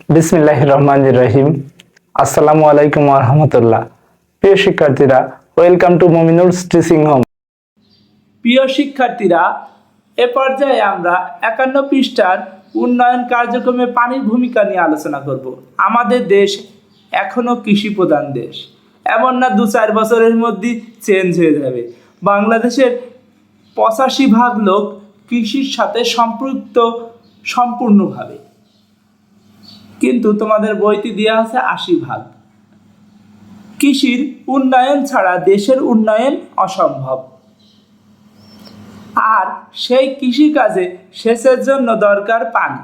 বিসমিল্লাহির রহমানির রহিম। আসসালামু আলাইকুম ওয়া রাহমাতুল্লাহ। প্রিয় শিক্ষার্থীরা, ওয়েলকাম টু মুমিনুলস টিচিং হোম। প্রিয় শিক্ষার্থীরা, এ পর্যায়ে আমরা 51 পৃষ্ঠার উন্নয়ন কার্যক্রমে পানির ভূমিকা নিয়ে আলোচনা করব। আমাদের দেশ এখনও কৃষি প্রধান দেশ, এমন না 2-4 বছরের মধ্যেই চেঞ্জ হয়ে যাবে। বাংলাদেশের 85% লোক কৃষির সাথে সম্পৃক্ত সম্পূর্ণভাবে, কিন্তু তোমাদের বইতে দেওয়া আছে 80%। কৃষির উন্নয়ন ছাড়া দেশের উন্নয়ন অসম্ভব। আর সেই কৃষিকাজে সেচের জন্য দরকার পানি,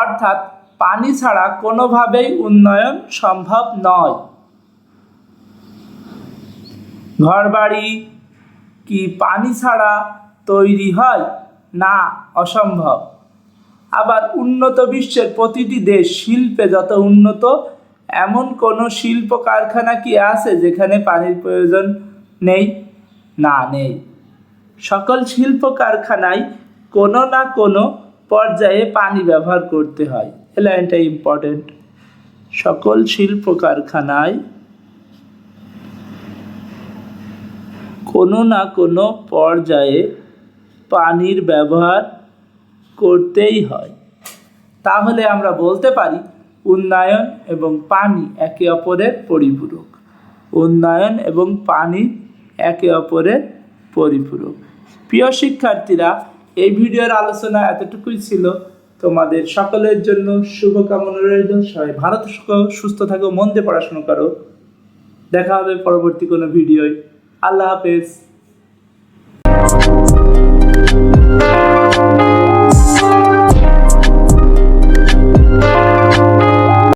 অর্থাৎ পানি ছাড়া কোনোভাবেই উন্নয়ন সম্ভব নয়। ঘরবাড়ি কি পানি ছাড়া তৈরি হয়? না, অসম্ভব। আবার উন্নত বিশ্বের প্রতিটি দেশ শিল্পে যত উন্নত, এমন কোনো শিল্প কারখানা কি আছে যেখানে পানির প্রয়োজন নেই? না, নেই। সকল শিল্প কারখানায় কোনো না কোনো পর্যায়ে পানি ব্যবহার করতে হয়। এই লাইনটা ইম্পর্টেন্ট। সকল শিল্প কারখানায় কোনো না কোনো পর্যায়ে পানির ব্যবহার করতেই হয়। তাহলে আমরা বলতে পারি উন্নয়ন এবং পানি একে অপরের পরিপূরক। উন্নয়ন এবং পানি একে অপরের পরিপূরক। প্রিয় শিক্ষার্থীরা, এই ভিডিওর আলোচনা এতটুকুই ছিল। তোমাদের সকলের জন্য শুভকামনা রইল। সবাই ভালো থাকো, সুস্থ থাকো, মন দিয়ে পড়াশোনা করো। দেখা হবে পরবর্তী কোনো ভিডিওয়। আল্লাহ হাফেজ।